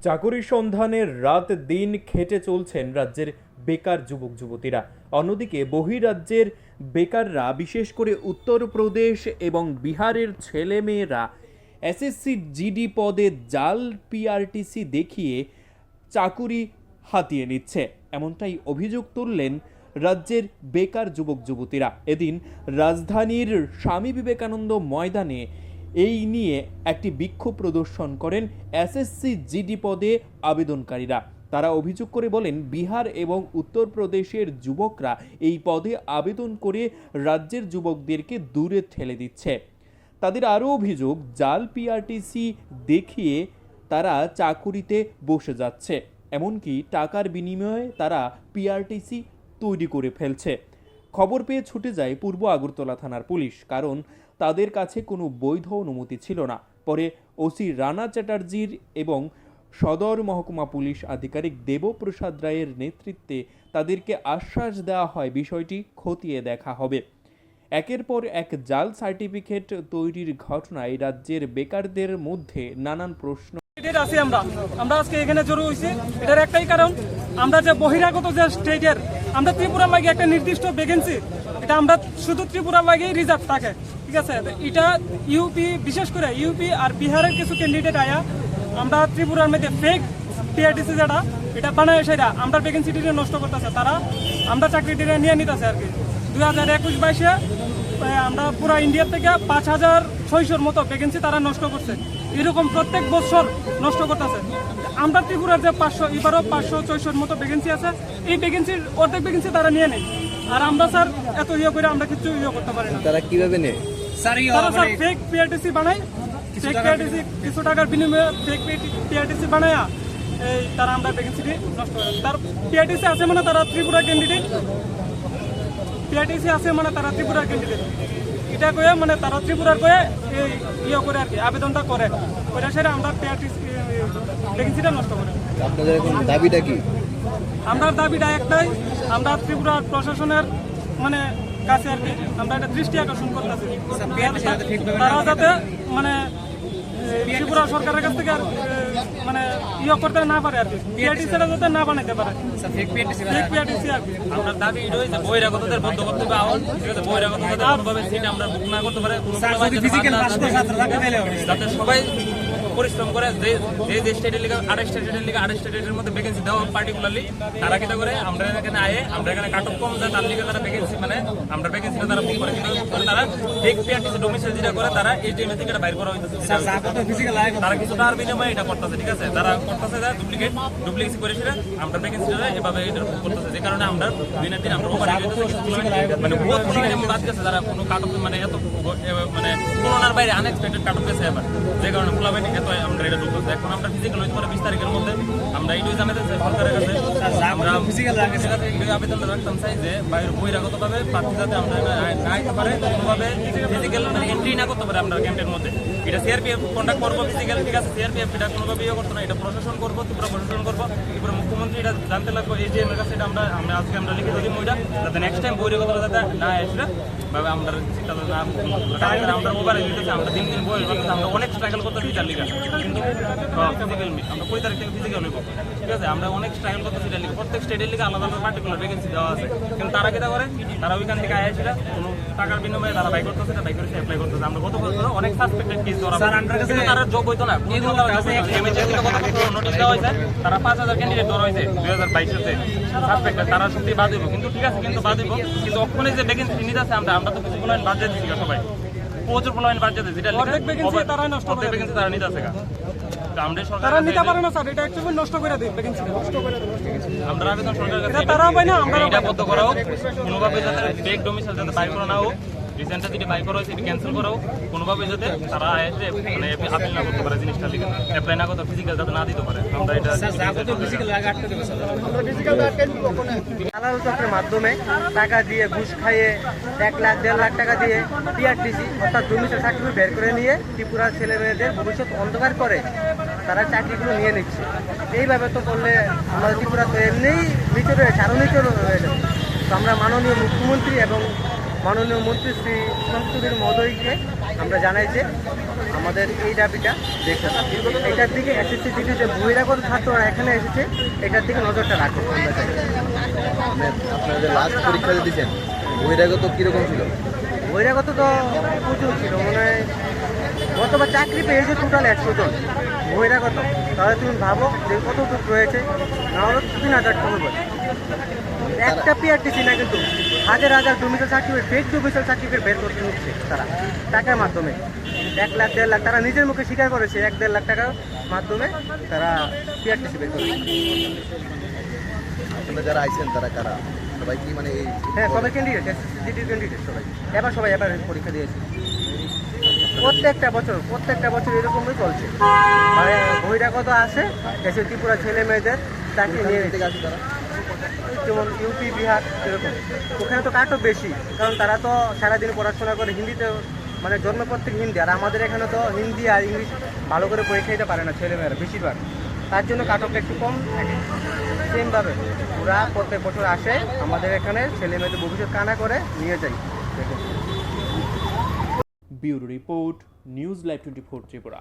চাকরির সন্ধানে রাত দিন খেটে চলছেন রাজ্যের বেকার যুবক যুবতীরা। অন্যদিকে বহিরাজ্যের বেকাররা, বিশেষ করে উত্তরপ্রদেশ এবং বিহারের ছেলেমেয়েরা এসএসসি জিডি পদে জাল পিআরটিসি দেখিয়ে চাকুরি হাতিয়ে নিচ্ছে, এমনটাই অভিযোগ তুললেন রাজ্যের বেকার যুবক যুবতীরা। এদিন রাজধানীর স্বামী বিবেকানন্দ ময়দানে এই নিয়ে একটি বিক্ষোভ প্রদর্শন করেন এসএসসি জিডি পদে আবেদনকারীরা। তারা অভিযোগ করে বলেন, বিহার এবং উত্তরপ্রদেশের যুবকরা এই পদে আবেদন করে রাজ্যের যুবকদেরকে দূরে ঠেলে দিচ্ছে। তাদের আরও অভিযোগ, জাল পিআরটিসি দেখিয়ে তারা চাকুরিতে বসে যাচ্ছে, এমনকি টাকার বিনিময়ে তারা পিআরটিসি তৈরি করে ফেলছে। খবর পেয়ে ছুটে যায় পূর্ব আগরতলা থানার পুলিশ, কারণ তাদের কাছে কোনো বৈধ অনুমতি ছিল না। পরে ওসি রানা চ্যাটার্জির এবং সদর মহকুমা পুলিশ আধিকারিক দেবপ্রসাদ রায়ের নেতৃত্বে তাদেরকে আশ্বাস দেওয়া হয় বিষয়টি খতিয়ে দেখা হবে। একের পর এক জাল সার্টিফিকেট তৈরির ঘটনায় রাজ্যের বেকারদের মধ্যে নানান প্রশ্ন। আমরা আজকে এখানে জড়ো হয়েছি, এটার একটাই কারণ, আমরা যে বহিরাগত যে স্টেটের, আমরা ত্রিপুরা লাগে একটা নির্দিষ্ট ভ্যাকেন্সি, এটা আমরা শুধু ত্রিপুরা লাগেই রিজার্ভ থাকে, ঠিক আছে। এটা ইউপি, বিশেষ করে ইউপি আর বিহারের কিছু ক্যান্ডিডেট আয়া আমরা ত্রিপুরার মধ্যে ফেক পিআরটিসি যেটা এটা বানায় সেটা আমরা ভ্যাকেন্সিটিকে নষ্ট করতেছে, তারা আমরা চাকরিটিকে নিয়ে নিতেছে আর কি। 2021-22 আমরা পুরো ইন্ডিয়া থেকে 5600-র মতো ভ্যাকেন্সি তারা নষ্ট করছে। এরকম প্রত্যেক বছর নষ্ট করতেছে। আমরা ত্রিপুরার যে 500, এবারও 500-600-র মতো ভ্যাকেন্সি আছে, এই ভ্যাকেন্সির অর্ধেক ভ্যাকেন্সি তারা নিয়ে নেয়। আর আমরা স্যার এত করে আমরা কিছু করতে পারি না। তারা কিভাবে নেয়? তারা স্যার ফেক পিআরটিসি বানায়, ফেক পিআরটিসি কিছু টাকার বিনিময়ে ফেক পিআরটিসি বানায় এই তারা আমরা ভ্যাকেন্সিটি নষ্ট করে। তার পিআরটিসি আছে মানে তারা ত্রিপুরা ক্যান্ডিডেট, পিআরটিসি আছে মানে তারা ত্রিপুরার ক্যান্ডিডেট, এটা কয়ে মানে তারা ত্রিপুরার কয়ে এই করে আর কি আবেদনটা করে, ওইটা সেটা আমরা পিআরটিসি ভ্যাকেন্সিটা নষ্ট করে। আপনাদের এখন দাবিটা কি? আমরা দাবিটা একটাই, আমরা ত্রিপুরার প্রশাসনের মানে কাছে আর কি আমরা একটা দৃষ্টি আকর্ষণ করতেছি, তারা যাতে মানে ত্রিপুরা সরকারের কাছ থেকে আর মানে করতে না পারে আর কি, পিআরটিসিটা যাতে না বানাইতে পারে ফেক পিআরটিসি আর কি। আমরা দাবি এটা হইছে বহিরাগতদের বন্ধ করতে হবে, আউন ঠিক আছে, বহিরাগতদের কোনোভাবে সিট আমরা বুক না করতে পারে, যাতে সবাই পরিশ্রম করে, যে স্টেটের লিগে আড়াই স্টেটের মধ্যে ভ্যাকেন্সি দেওয়া পার্টিকুলারলি তারা কিটা করে আমরা এখানে আয়ে আমরা এখানে কাট অফ কম যায়, তার লিগে তারা ভ্যাকেন্সি মানে আমরা ভ্যাকেন্সিটা তারা বুক করে, কিন্তু তারা ফেক পিআরটিসি ডোমিসাইল যেটা করে তারা এইচডিএমএ থেকে এটা বাইর করা হইতেছে, তারা কিছু টাকার বিনিময়ে এটা করতেছে, ঠিক আছে, তারা করতেছে ডুপ্লিকেসি করে সেটা আমরা ভ্যাকেন্সিটা এভাবে এটা করতেছে, যে কারণে আমরা দিনের দিন আমরা ওভার মানে বহুত বাদ গেছে, তারা কোনো কাট অফ মানে এত মানে করোনার বাইরে আনএক্সপেক্টেড কাট অফ গেছে এবার, যে কারণে খোলাবেন এত আমরা এটা ঢুকতেছে। এখন আমরা ফিজিক্যাল হইতে পারে 20 তারিখের মধ্যে আমরা এইটুকু জানাতে চাই সরকারের কাছে, আমরা ফিজিক্যাল আবেদন রাখতাম চাই যে বহিরাগত ভাবে প্রার্থী যাতে আমরা না আইতে পারে, কোনোভাবে ফিজিক্যাল মানে এন্ট্রি না করতে পারে আমরা ক্যাম্পের মধ্যে। এটা সিআরপিএফ কন্ডাক্ট করবো ফিজিক্যাল, ঠিক আছে, সিআরপিএফ এটা কোনোভাবে করতো না, এটা প্রশাসন করবো, ত্রিপুরা প্রশাসন করবো, ত্রিপুরা মুখ্যমন্ত্রী এটা জানতে লাগবো, এই যে এর কাছে এটা আমরা আজকে আমরা লিখিত দিই ওইটা, যাতে নেক্সট টাইম বহিরাগত যাতে না আসলে ভাবে আমরা সেটা না আমরা মোবাইলে দিতেছি, আমরা দিন বই আমরা অনেক স্ট্রাগল করতে বিচার লিখা, কিন্তু ফিজিক্যাল আমরা 20 তারিখ থেকে ফিজিক্যাল হইব, ঠিক আছে, আমরা অনেক স্ট্রাগল করতে সেটা লিখে প্রত্যেক স্টেটের লিখে আলাদা আলাদা পার্টিকুলার ভ্যাকেন্সি দেওয়া আছে, কিন্তু তারা কিটা করে, তারা ওইখান থেকে আয় সেটা কোনো টাকার বিনিময়ে তারা বাই করতেছে, বাই করে অ্যাপ্লাই করতেছে। আমরা গত বছর অনেক সাসপেক্টেড কেস ধরা, কিন্তু তারা জব হইতো না, নোটিশ দেওয়া হয়েছে, তারা 5000 ক্যান্ডিডেট ধরা হয়েছে 2022-তে সাসপেক্টেড, তারা সত্যি বাদ হইব, কিন্তু ঠিক আছে, কিন্তু বাদ হইব, কিন্তু ওখানে যে ভ্যাকেন্সি নিতে আছে আমরা তো কিছু প্লান বাদ দিয়ে দিচ্ছি সবাই, প্রচুর প্লান বাদ দিয়ে যেটা অর্ধেক ভ্যাকেন্সি তারা নষ্ট করে, অর্ধেক ভ্যাকেন্সি তারা নিতে আছে, তারা নিতে পারে না স্যার, এটা একটু নষ্ট করে দিই ভ্যাকেন্সি নষ্ট করে দেব। আমরা আবেদন সরকারের কাছে তারা পায় না, আমরা এটা বদ্ধ করা হোক, কোনোভাবে যাতে ফেক ডোমিসাইল যাতে বাইর করা না হোক, রিসেন্টটা যেটা বাইর করা হয়েছে এটা ক্যান্সেল করা হোক, কোনোভাবে যাতে তারা এসে মানে আপিল না করতে পারে, জিনিসটা লিখে অ্যাপ্লাই না করতে, ফিজিক্যাল যাতে না দিতে পারে, আমরা এটা দালাল চক্রের মাধ্যমে টাকা দিয়ে ঘুষ খাইয়ে 1 লাখ 1.5 লাখ টাকা দিয়ে পিআরটিসি অর্থাৎ ডোমিসাইল সার্টিফিকেট বের করে নিয়ে ত্রিপুরার ছেলে মেয়েদের ভবিষ্যৎ অন্ধকার করে তারা চাকরিগুলো নিয়ে নিচ্ছে। এইভাবে তো করলে আমাদের ত্রিপুরা তো এমনিই নিচে রয়েছে, আরও নিচে হয়ে যাবে। তো আমরা মাননীয় মুখ্যমন্ত্রী এবং মাননীয় মন্ত্রী শ্রী সংসদীর মহোদয়কে আমরা জানাই যে আমাদের এই দাবিটা দেখতে এটার দিকে এসএসসি দিকে যে বহিরাগত ছাত্ররা এখানে এসেছে এটার দিকে নজরটা রাখো আমরা চাই। মানে আপনারা যে লাস্ট পরীক্ষা দিয়েছেন বহিরাগত কিরকম ছিল? বহিরাগত তো প্রচুর ছিল, মানে গতবার চাকরি পেয়েছে টোটাল 100 জন বহিরাগত। তাহলে তুমি ভাবো যে কতটুকু রয়েছে, নাহলে 3000 টাকা হবে। একটা পিআরটিসি না কিন্তু হাজার হাজার domicile certificate, fake domicile certificate বের করতে নিচ্ছে তারা টাকার মাধ্যমে। 1 লাখ 1.5 লাখ তারা নিজের মুখে স্বীকার করেছে, 1-1.5 লাখ টাকার মাধ্যমে তারা পিআরটিসি বের করেছে। আপনারা যারা আইছেন তারা কারা? সবাই কি মানে এই হ্যাঁ, সবাই ক্যান্ডিডেট, এসএসসি ক্যান্ডিডেট সবাই। এবার পরীক্ষা দিয়েছে। প্রত্যেকটা বছর এরকমই চলছে, মানে বহিরাগত আসে দেশের ত্রিপুরা ছেলে মেয়েদের তাকে নিয়ে থেকে আসে তারা? যেমন ইউপি বিহার এরকম। ওখানে তো কাটও বেশি, কারণ তারা তো সারাদিন পড়াশোনা করে হিন্দিতে, মানে জন্মপর থেকে হিন্দি। আর আমাদের এখানে তো হিন্দি আর ইংলিশ ভালো করে পরীক্ষা দিতে পারে না ছেলেমেয়েরা বেশিরভাগ, তার জন্য কাটঅফটা একটু কম থাকে। সেমভাবে ওরা প্রত্যেক বছর আসে আমাদের এখানে ছেলেমেয়েদের ভবিষ্যৎ কানা করে নিয়ে যায়। দেখুন, bureau report, news live 24 Tripura.